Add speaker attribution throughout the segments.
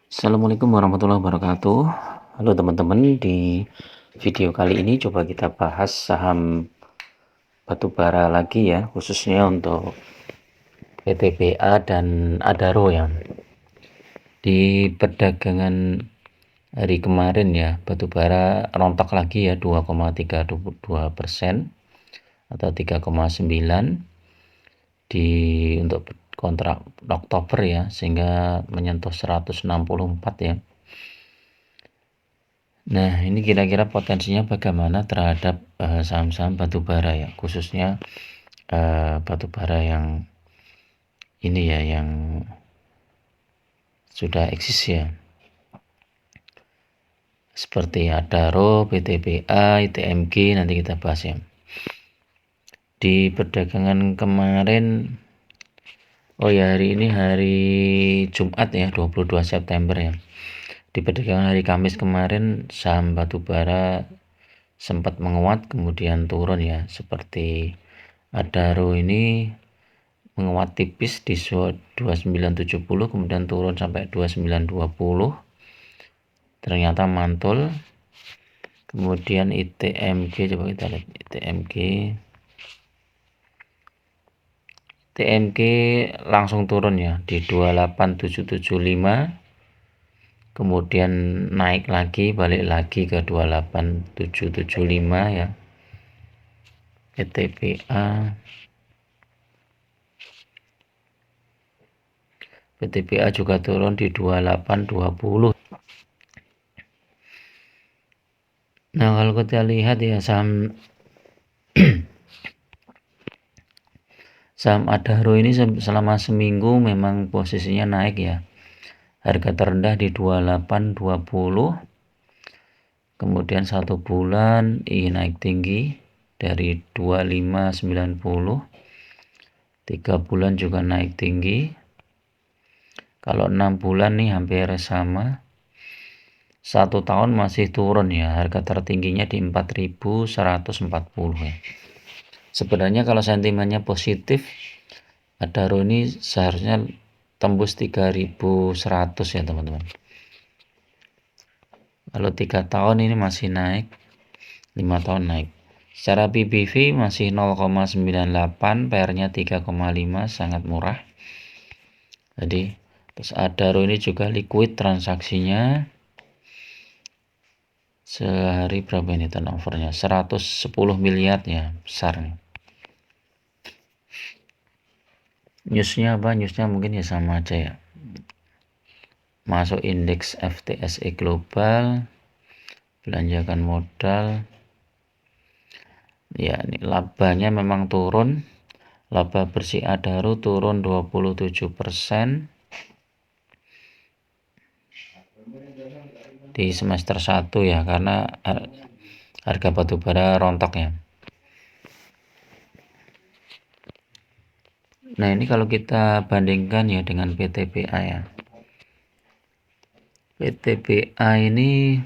Speaker 1: Assalamualaikum warahmatullahi wabarakatuh. Halo teman-teman, di video kali ini coba kita bahas saham batubara lagi ya, khususnya untuk PTBA dan Adaro ya. Di perdagangan hari kemarin ya, batubara rontok lagi ya 2,32% atau 3,9 di untuk kontrak Oktober ya, sehingga menyentuh 164 ya. Nah, ini kira-kira potensinya bagaimana terhadap saham-saham batubara ya, khususnya batubara yang ini ya, yang sudah eksis ya, seperti Adaro, PTBA, ITMG, nanti kita bahas ya. Di perdagangan kemarin, oh ya, hari ini hari Jumat ya, 22 September ya. Di perdagangan hari Kamis kemarin, saham batubara sempat menguat kemudian turun ya, seperti Adaro ini menguat tipis di 2970 kemudian turun sampai 2920, ternyata mantul. Kemudian ITMG, coba kita lihat ITMG langsung turun ya di 28775, kemudian naik lagi, balik lagi ke 28775 ya. PTBA juga turun di 2820. Nah, kalau kita lihat ya, saham Adaro ini selama seminggu memang posisinya naik ya. Harga terendah di 2820. Kemudian 1 bulan ini naik tinggi dari 2590. 3 bulan juga naik tinggi. Kalau 6 bulan nih hampir sama. 1 tahun masih turun ya, harga tertingginya di 4140 ya. Sebenarnya kalau sentimennya positif, Adaro ini seharusnya tembus 3100 ya teman-teman. Kalau 3 tahun ini masih naik, 5 tahun naik. Secara PBV masih 0,98, PR-nya 3,5, sangat murah. Jadi terus Adaro ini juga liquid transaksinya. Sehari berapa ini turnovernya? 110 miliar ya, besar nih. Newsnya apa? Newsnya mungkin ya sama aja ya. Masuk indeks FTSE Global, belanjakan modal. Ya, ini labanya memang turun. Laba bersih Adaro turun 27% di semester 1 ya, karena harga batubara rontok ya. Nah, ini kalau kita bandingkan ya dengan PTBA ya. PTBA ini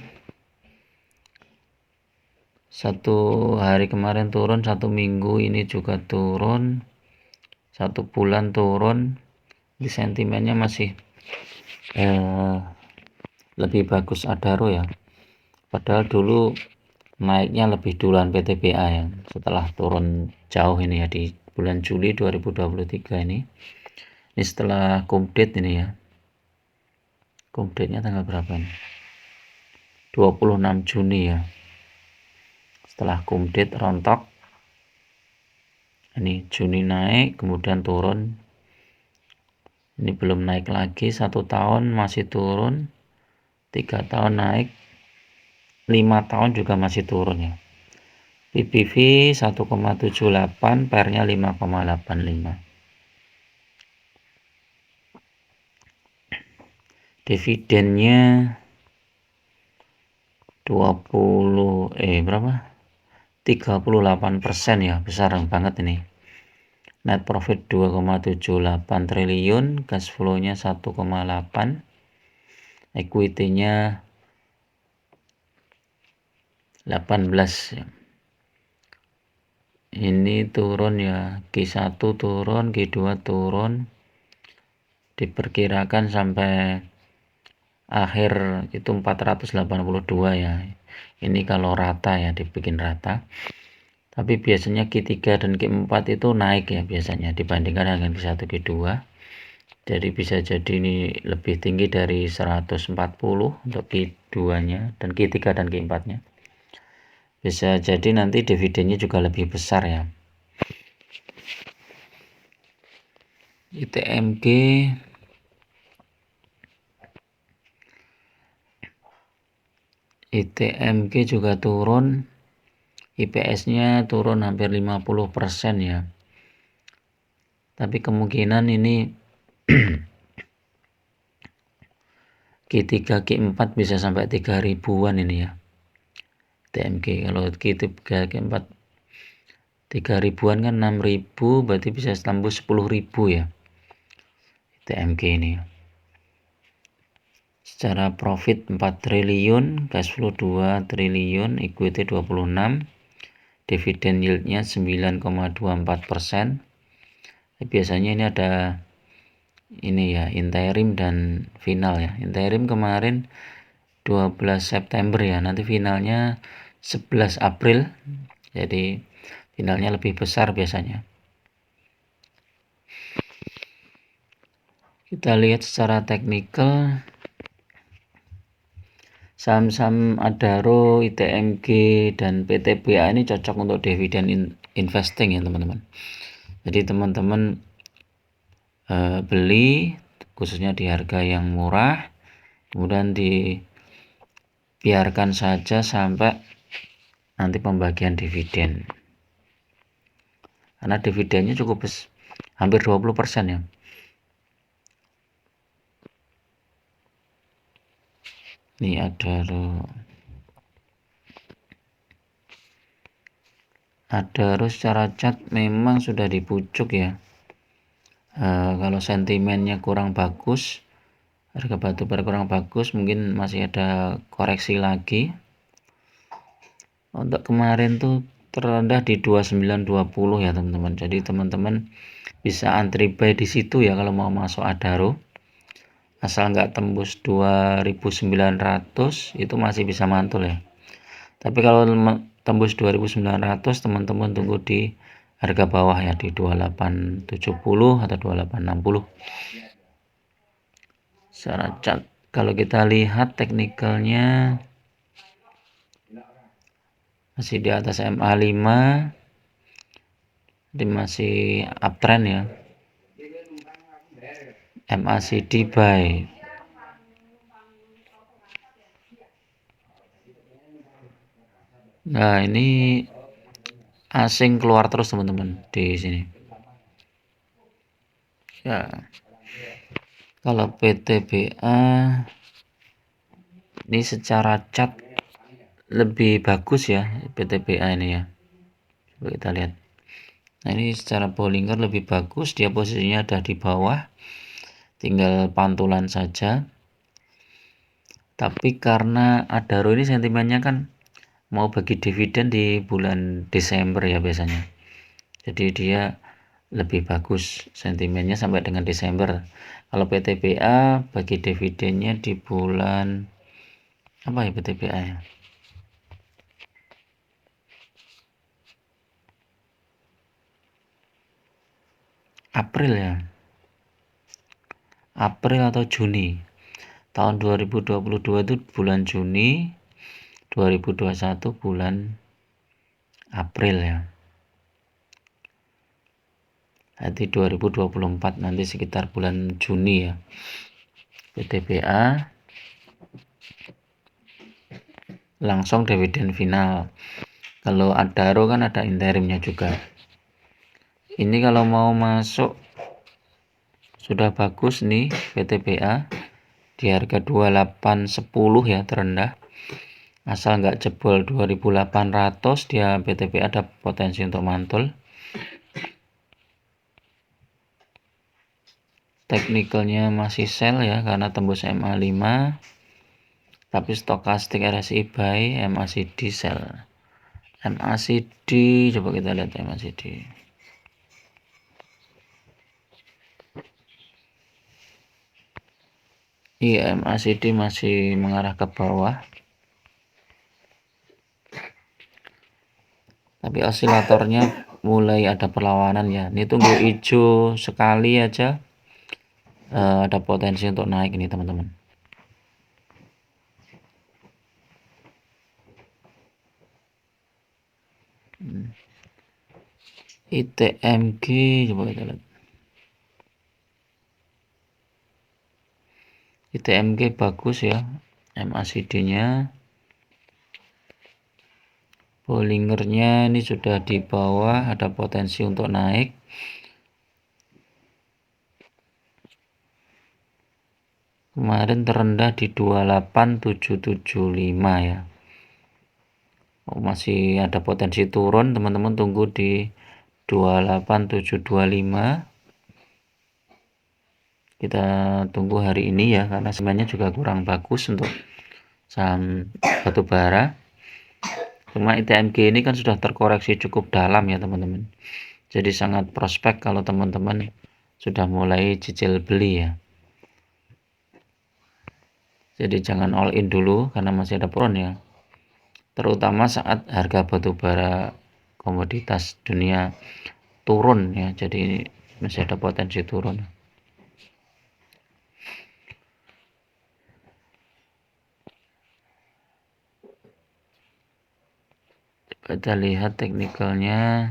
Speaker 1: satu hari kemarin turun, 1 minggu ini juga turun, 1 bulan turun. Di sentimennya masih lebih bagus Adaro ya, padahal dulu naiknya lebih duluan PTBA ya, setelah turun jauh ini ya di bulan Juli 2023 ini setelah kumdate ini ya. Kumdate-nya tanggal berapa nih? 26 Juni ya. Setelah kumdate rontok, ini Juni naik kemudian turun, ini belum naik lagi. 1 tahun masih turun, 3 tahun naik, 5 tahun juga masih turun ya. PBV 1,78, PR-nya 5,85. Dividennya 38% ya, besar banget ini. Net profit 2,78 triliun, cash flow-nya 1,8, equity-nya 18 ya. Ini turun ya, Q1 turun, Q2 turun, diperkirakan sampai akhir itu 482 ya. Ini kalau rata ya, dibikin rata. Tapi biasanya Q3 dan Q4 itu naik ya biasanya dibandingkan dengan Q1 Q2. Jadi bisa jadi ini lebih tinggi dari 140 untuk Q2-nya dan Q3 dan Q4-nya. Bisa jadi nanti dividennya juga lebih besar ya. ITMG juga turun, IPS-nya turun hampir 50% ya. Tapi kemungkinan ini Q3 Q4 bisa sampai 3.000-an ini ya. ITMG kalau Q3 Q4 3.000-an kan 6.000, berarti bisa tembus 10.000 ya. ITMG ini. Secara profit 4 triliun, cash flow 2 triliun, equity 26, dividen yieldnya 9,24%. Biasanya ini ada ini ya, interim dan final ya. Interim kemarin 12 September ya, nanti finalnya 11 April. Jadi finalnya lebih besar biasanya. Kita lihat secara teknikal, saham-saham Adaro, ITMG, dan PTBA ini cocok untuk dividen investing ya teman-teman. Jadi teman-teman beli khususnya di harga yang murah, kemudian dibiarkan saja sampai nanti pembagian dividen. Karena dividennya cukup hampir 20% ya. Ini Adaro secara chart memang sudah di pucuk ya. Kalau sentimennya kurang bagus, harga batubara kurang bagus, mungkin masih ada koreksi lagi. Untuk kemarin tuh terendah di 2920 ya teman-teman. Jadi teman-teman bisa antri buy di situ ya kalau mau masuk Adaro. Asal nggak tembus 2.900 itu masih bisa mantul ya. Tapi kalau tembus 2.900 teman-teman tunggu di harga bawah ya, di 2870 atau 2860. Secara chart kalau kita lihat teknikalnya masih di atas MA5, ini masih uptrend ya. MACD buy. Nah, ini asing keluar terus teman-teman di sini. Ya. Kalau PTBA ini secara chart lebih bagus ya PTBA ini ya. Coba kita lihat. Nah, ini secara Bollinger lebih bagus, dia posisinya ada di bawah. Tinggal pantulan saja. Tapi karena Adaro ini sentimennya kan mau bagi dividen di bulan Desember ya biasanya. Jadi dia lebih bagus sentimennya sampai dengan Desember. Kalau PTBA bagi dividennya di bulan apa ya PTBA ya? April ya. April atau Juni. Tahun 2022 itu bulan Juni, 2021 bulan April ya. Nanti 2024 nanti sekitar bulan Juni ya. PTBA langsung dividen final. Kalau Adaro kan ada interimnya juga. Ini kalau mau masuk sudah bagus nih PTBA di harga 2810 ya terendah. Asal nggak jebol 2800 dia PTBA ada potensi untuk mantul. Teknikalnya masih sell ya karena tembus MA5. Tapi stokastik RSI buy, MACD sell. MACD coba kita lihat MACD. Iya, MACD masih mengarah ke bawah. Tapi osilatornya mulai ada perlawanan ya. Ini tunggu hijau sekali aja ada potensi untuk naik ini teman-teman. ITMG coba kita lihat. ITMG bagus ya, MACD-nya. Bollingernya ini sudah di bawah, ada potensi untuk naik. Kemarin terendah di 28775 ya. Masih ada potensi turun, teman-teman tunggu di 28725. Kita tunggu hari ini ya, karena sebenarnya juga kurang bagus untuk saham batubara. Cuma ITMG ini kan sudah terkoreksi cukup dalam ya teman-teman. Jadi sangat prospek kalau teman-teman sudah mulai cicil beli ya. Jadi jangan all in dulu karena masih ada peron ya. Terutama saat harga batubara komoditas dunia turun ya. Jadi masih ada potensi turun. Kita lihat teknikalnya.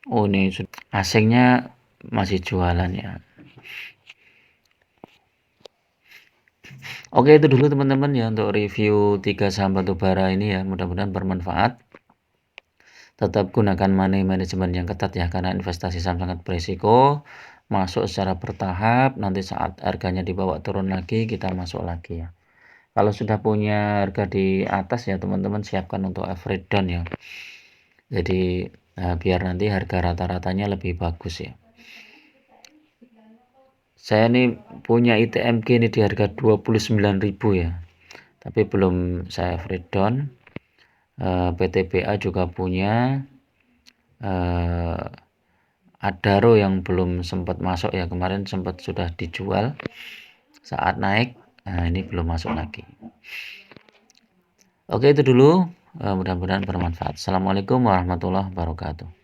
Speaker 1: Oh ini asingnya masih jualan ya. Oke, itu dulu teman-teman ya untuk review 3 saham batubara ini ya. Mudah-mudahan bermanfaat. Tetap gunakan money management yang ketat ya, karena investasi saham sangat berisiko. Masuk secara bertahap, nanti saat harganya dibawa turun lagi kita masuk lagi ya. Kalau sudah punya harga di atas ya teman-teman siapkan untuk average down ya. Jadi biar nanti harga rata-ratanya lebih bagus ya. Saya ini punya ITMG ini di harga 29.000 ya. Tapi belum saya average down. PTBA juga punya. Adaro yang belum sempat masuk ya, kemarin sempat sudah dijual saat naik. Nah, ini belum masuk lagi. Oke, itu dulu. Mudah-mudahan bermanfaat. Assalamualaikum warahmatullahi wabarakatuh.